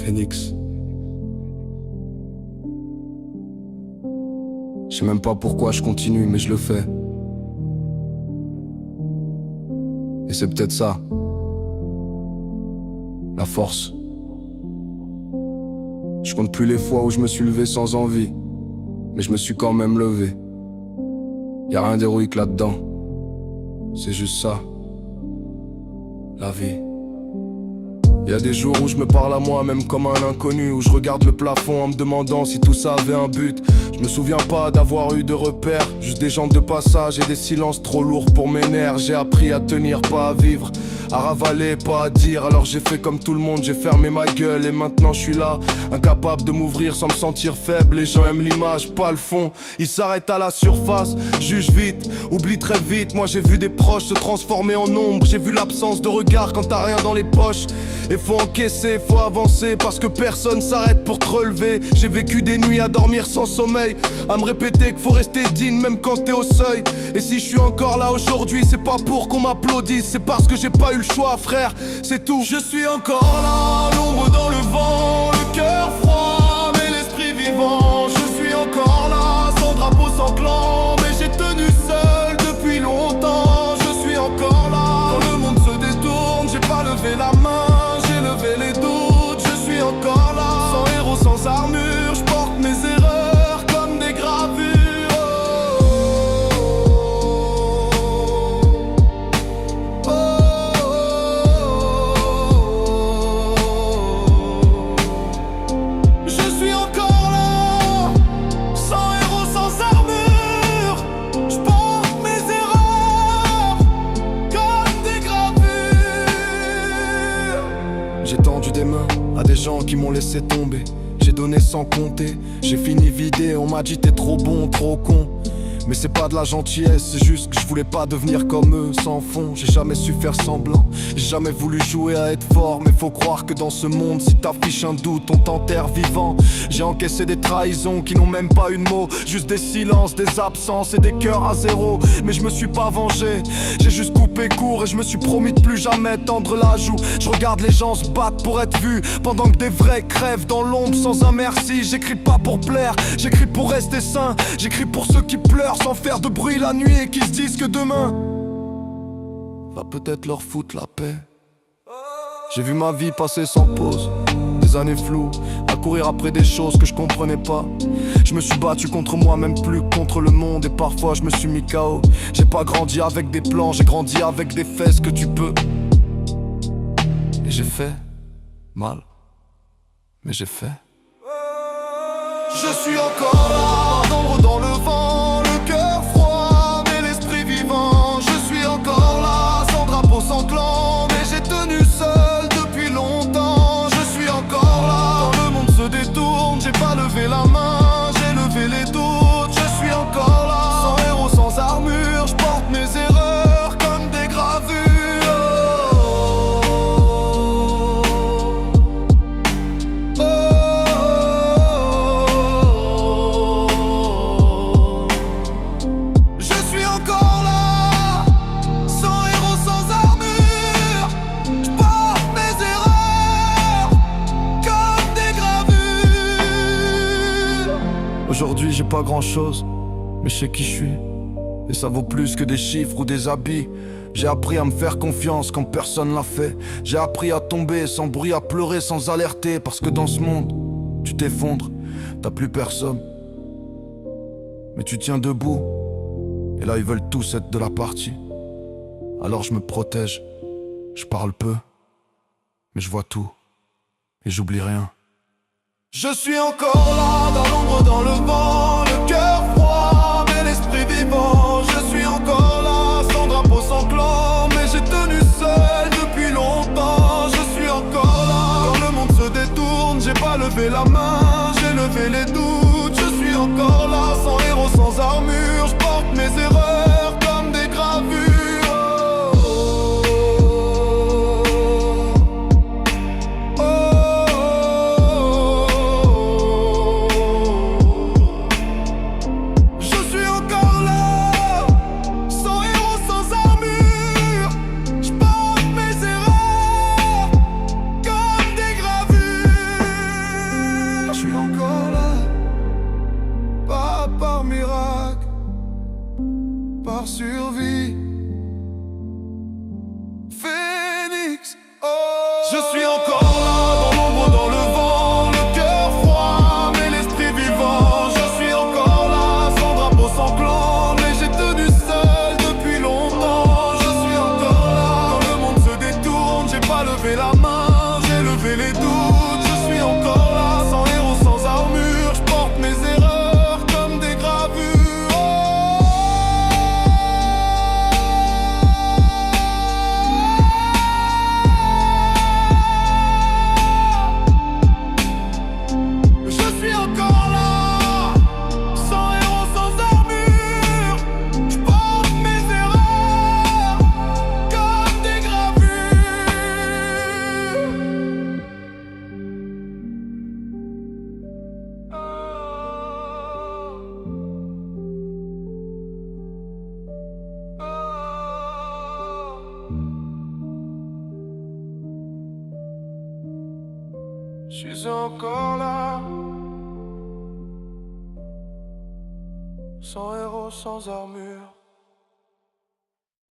Phoenix. Je sais même pas pourquoi je continue, mais je le fais. Et c'est peut-être ça, la force. Je compte plus les fois où je me suis levé sans envie, mais je me suis quand même levé. Y'a rien d'héroïque là-dedans, c'est juste ça, la vie. Y'a des jours où je me parle à moi-même comme un inconnu, où je regarde le plafond en me demandant si tout ça avait un but. Je me souviens pas d'avoir eu de repères, juste des gens de passage et des silences trop lourds pour mes nerfs. J'ai appris à tenir, pas à vivre, à ravaler, pas à dire. Alors j'ai fait comme tout le monde, j'ai fermé ma gueule et maintenant je suis là, incapable de m'ouvrir sans me sentir faible. Les gens aiment l'image, pas le fond, ils s'arrêtent à la surface, jugent vite, oublient très vite. Moi j'ai vu des proches se transformer en ombre, j'ai vu l'absence de regard quand t'as rien dans les poches. Et faut encaisser, faut avancer, parce que personne s'arrête pour te relever. J'ai vécu des nuits à dormir sans sommeil, à me répéter qu'il faut rester digne même quand t'es au seuil. Et si je suis encore là aujourd'hui, c'est pas pour qu'on m'applaudisse, c'est parce que j'ai pas eu le choix, frère, c'est tout. Je suis encore là, l'ombre dans le vent, le cœur froid, mais l'esprit vivant. Je suis encore là, sans drapeau, sans clan, mais j'ai tenu seul depuis longtemps. Je suis encore là, quand le monde se détourne, j'ai pas levé la main, j'ai levé les doutes. Je suis encore là, sans héros, sans armure, je porte mes erreurs comme des gravures. À des gens qui m'ont laissé tomber, j'ai donné sans compter, j'ai fini vidé, on m'a dit t'es trop bon, trop con. Mais c'est pas de la gentillesse, c'est juste que je voulais pas devenir comme eux, sans fond. J'ai jamais su faire semblant, j'ai jamais voulu jouer à être fort. Mais faut croire que dans ce monde, si t'affiches un doute, on t'enterre vivant. J'ai encaissé des trahisons qui n'ont même pas eu de mots, juste des silences, des absences et des cœurs à zéro. Mais je me suis pas vengé, j'ai juste coupé court et je me suis promis de plus jamais tendre la joue. Je regarde les gens se battre pour être vus, pendant que des vrais crèvent dans l'ombre sans un merci. J'écris pas pour plaire, j'écris pour rester sain, j'écris pour ceux qui pleurent sans faire de bruit la nuit et qui se disent que demain va peut-être leur foutre la paix. J'ai vu ma vie passer sans pause, des années floues, à courir après des choses que je comprenais pas. Je me suis battu contre moi, même plus contre le monde, et parfois je me suis mis KO. J'ai pas grandi avec des plans, j'ai grandi avec des fesses que tu peux. Et j'ai fait mal, mais j'ai fait. Je suis encore là, l'ombre dans le vent, le cœur froid, mais l'esprit vivant. Je suis encore là, sans drapeau, sans clan, mais j'ai tenu seul depuis longtemps. Je suis encore là, quand le monde se détourne, j'ai pas levé la main, j'ai levé les doutes. Je suis encore là, sans héros, sans armure, je porte mes erreurs comme des gravures. Aujourd'hui j'ai pas grand chose, mais je sais qui je suis. Et ça vaut plus que des chiffres ou des habits. J'ai appris à me faire confiance quand personne l'a fait. J'ai appris à tomber sans bruit, à pleurer sans alerter. Parce que dans ce monde, tu t'effondres, t'as plus personne, mais tu tiens debout. Et là ils veulent tous être de la partie. Alors je me protège, je parle peu, mais je vois tout, et j'oublie rien. Je suis encore là, dans l'ombre, dans le vent, le cœur froid, mais l'esprit vivant. Je suis encore là, sans drapeau, sans clan, mais j'ai tenu seul depuis longtemps. Je suis encore là, quand le monde se détourne, j'ai pas levé la main, j'ai levé les doutes. Je suis encore là, sans héros, sans armure, je porte mes erreurs comme des gravures. Je suis encore là, dans l'ombre, dans le vent, le cœur froid, mais l'esprit vivant. Je suis encore là, sans drapeau, sans clan, mais j'ai tenu seul depuis longtemps. Je suis encore là, quand le monde se détourne, j'ai pas levé la main, j'ai levé les doutes. Je suis encore là, sans héros, sans armure, je porte mes erreurs comme des gravures. Je suis encore là, sans héros, sans armure.